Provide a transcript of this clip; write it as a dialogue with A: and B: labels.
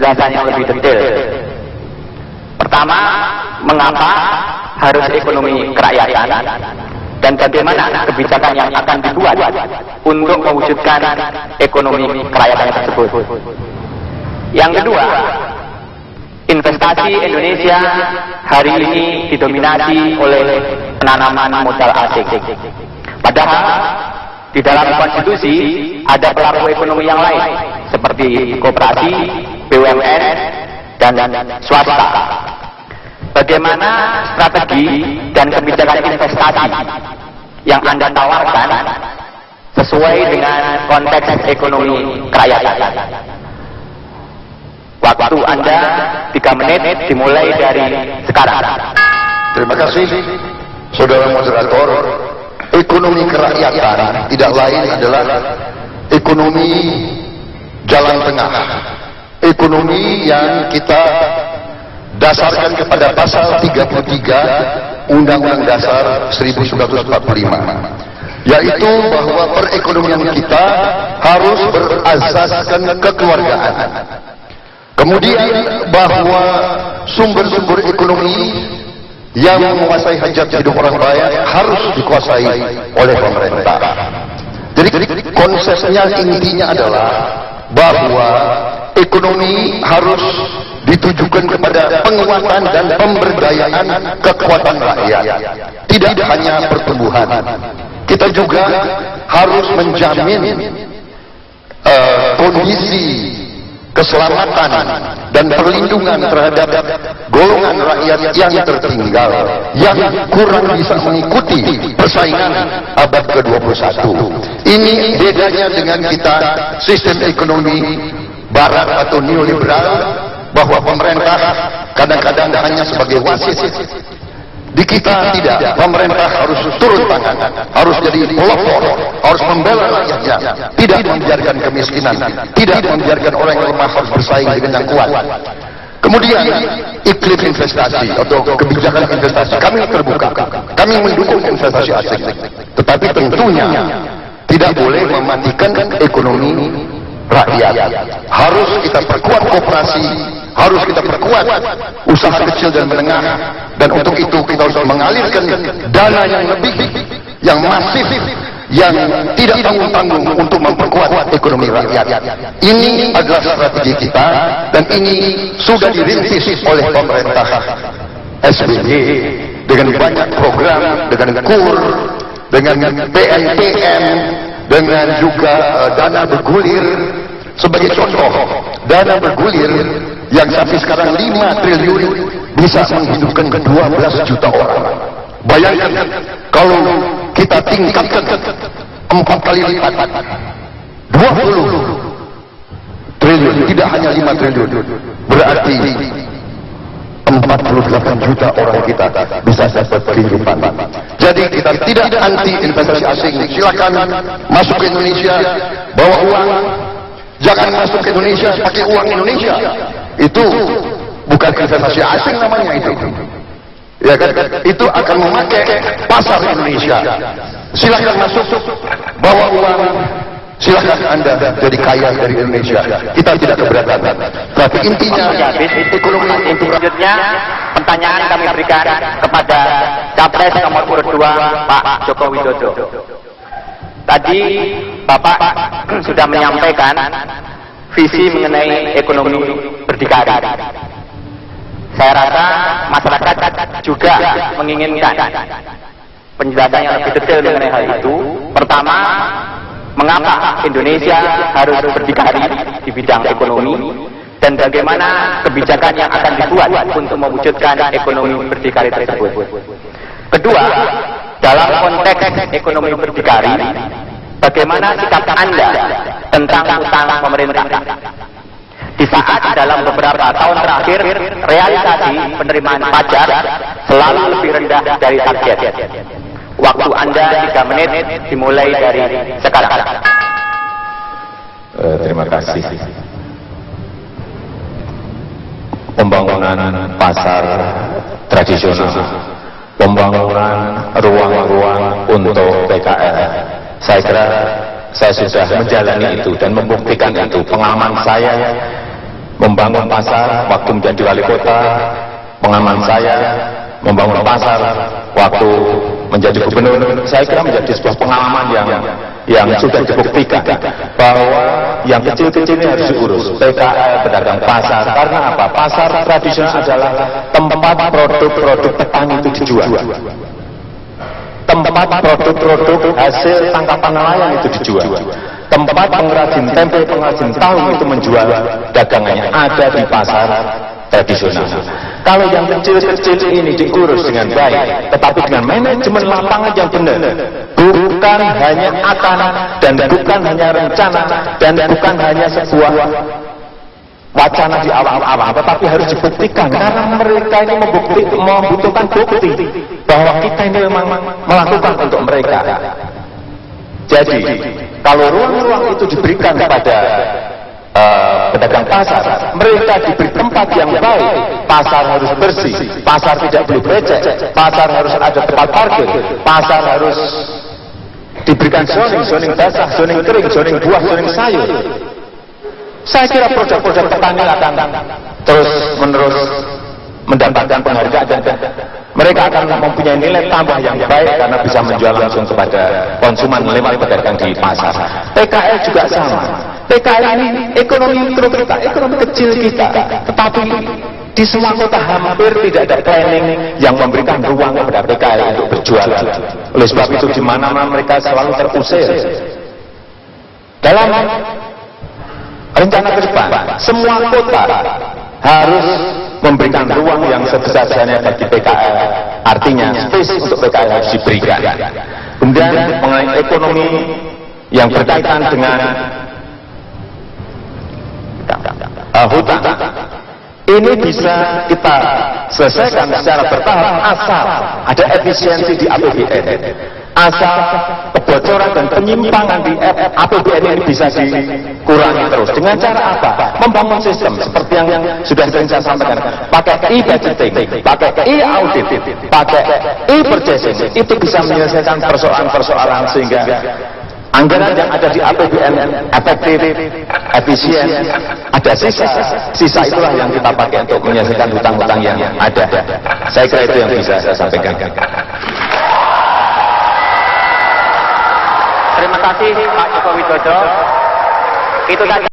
A: penjelasan yang lebih detail. Pertama, mengapa harus ekonomi kerakyatan dan bagaimana kebijakan yang akan dibuat untuk mewujudkan ekonomi kerakyatan tersebut. Yang kedua, investasi Indonesia hari ini didominasi oleh penanaman modal asing. Padahal di dalam konstitusi ada pelaku ekonomi yang lain seperti koperasi, BUMN, dan swasta. Bagaimana strategi dan kebijakan investasi yang Anda tawarkan sesuai dengan konteks ekonomi kerakyatan? Waktu Anda 3 menit dimulai dari sekarang.
B: Terima kasih, saudara moderator. Ekonomi kerakyatan tidak lain adalah ekonomi jalan tengah, ekonomi yang kita dasarkan kepada pasal 33 Undang-Undang Dasar 1945, yaitu bahwa perekonomian kita harus berasaskan kekeluargaan. Kemudian bahwa sumber-sumber ekonomi yang menguasai hajat hidup orang banyak harus dikuasai oleh pemerintah. Jadi konsepnya, intinya adalah bahwa ekonomi harus ditujukan kepada penguatan dan pemberdayaan kekuatan rakyat, tidak hanya pertumbuhan. Kita juga harus menjamin kondisi keselamatan dan perlindungan terhadap golongan rakyat yang tertinggal, yang kurang bisa mengikuti persaingan abad ke-21. Ini bedanya dengan kita sistem ekonomi barat atau neoliberal, bahwa pemerintah kadang-kadang hanya sebagai wasit. Di kita tidak, pemerintah harus turun tangan, harus jadi pelopor, harus membela rakyatnya, tidak membiarkan kemiskinan, tidak membiarkan orang yang lemah harus bersaing dengan yang kuat. Kemudian iklim investasi atau kebijakan investasi kami terbuka, kami mendukung investasi asing, tetapi tentunya tidak boleh mematikan ekonomi rakyat. Harus kita perkuat koperasi, harus kita perkuat usaha kecil dan menengah, dan untuk itu kita harus mengalirkan dana yang lebih, yang masif, yang tidak tanggung-tanggung untuk memperkuat ekonomi rakyat. Ini adalah strategi kita, dan ini sudah dirintis oleh pemerintah SBY dengan banyak program, dengan KUR, dengan PNPM, dengan juga dana bergulir. Sebagai contoh, dana bergulir yang sampai sekarang 5 triliun bisa menghidupkan 12 juta orang. Bayangkan kalau kita tingkatkan 4 kali lipat, 20 triliun, tidak hanya 5 triliun, berarti 48 juta orang kita bisa dapat kehidupan. Jadi kita tidak anti investasi asing, silakan masuk ke Indonesia, bawa uang. Jangan masuk ke Indonesia pakai uang Indonesia. Itu bukan investasi asing namanya itu. Ya kan? Itu akan memakai pasar Indonesia. Silakan masuk, bawa uang. Silakan Anda jadi kaya dari Indonesia. Kita tidak keberatan. Tapi intinya ekonomi selanjutnya pertanyaan kami berikan kepada Capres nomor urut 2 Pak Joko Widodo. Tadi Bapak sudah menyampaikan visi mengenai ekonomi berdikari. Saya rasa masyarakat juga menginginkan penjelasan yang lebih detail mengenai hal itu. Pertama, mengapa Indonesia harus berdikari di bidang ekonomi, dan bagaimana kebijakan yang akan dibuat untuk mewujudkan ekonomi berdikari tersebut. Kedua, dalam konteks ekonomi berdikari, bagaimana sikap Anda tentang utang pemerintah? Di saat dalam beberapa tahun terakhir realisasi penerimaan pajak selalu lebih rendah dari target. Waktu Anda 3 menit dimulai dari sekarang.
C: Terima kasih. Pembangunan pasar tradisional, pembangunan ruang-ruang untuk PKL. Saya kira saya sudah menjalani itu dan membuktikan itu. Pengalaman saya membangun pasar waktu menjadi wali kota, pengalaman saya membangun pasar waktu menjadi gubernur, saya kira menjadi sebuah pengalaman yang sudah dibuktikan bahwa yang kecil-kecil ini harus diurus. PKL, pedagang pasar, karena apa? Pasar tradisional adalah tempat produk-produk petani itu dijual, tempat produk-produk hasil tangkapan nelayan itu dijual, tempat pengrajin tempe, pengrajin tahu itu menjual dagangannya ada di pasar tradisional. Kalau yang kecil-kecil ini diurus dengan baik, tetapi dengan manajemen lapangan yang benar, bukan hanya akal dan bukan hanya rencana dan bukan hanya sebuah wacana di awal-awal, tetapi harus dibuktikan karena mereka ini membutuhkan bukti bahwa kita ini memang melakukan untuk mereka. Jadi kalau ruang-ruang itu diberikan kepada pedagang pasar, mereka diberi tempat yang baik. Pasar harus bersih, pasar tidak boleh becek, pasar harus ada tempat parkir, pasar harus diberikan zoning basah, zoning kering, zoning buah, zoning sayur. Saya kira produk-produk petani akan terus menerus mendapatkan penghargaan dan mereka akan mempunyai nilai tambah yang baik karena bisa menjual langsung kepada konsumen lewat pedagang di pasar. PKL juga sama. PKL ini ekonomi mikro kita, ekonomi kecil kita, tetapi di semua kota hampir tidak ada planning yang memberikan ruang kepada PKL untuk berjualan. Oleh sebab itu di mana-mana mereka selalu terusir. Dalam rencana ke depan, semua kota harus memberikan ruang yang sebesar-besarnya bagi PKL. Artinya space untuk PKL harus diberikan. Kemudian mengenai ekonomi yang berkaitan dengan hutan, ini bisa kita selesaikan secara bertahap asal ada efisiensi di APBN, asal kebocoran dan penyimpangan di APBN ini bisa dikurangi terus. Dengan cara apa? Membangun sistem seperti yang sudah sering saya sampaikan, pakai e-budgeting, pakai e-audit, pakai e-purchasing, itu bisa menyelesaikan persoalan-persoalan sehingga anggaran yang ada di APBN efektif, efisien, ada sisa itulah yang kita pakai untuk menyelesaikan hutang-hutang yang ada. Saya kira itu yang bisa saya sampaikan.
A: Terima kasih Pak Joko Widodo. Itu tadi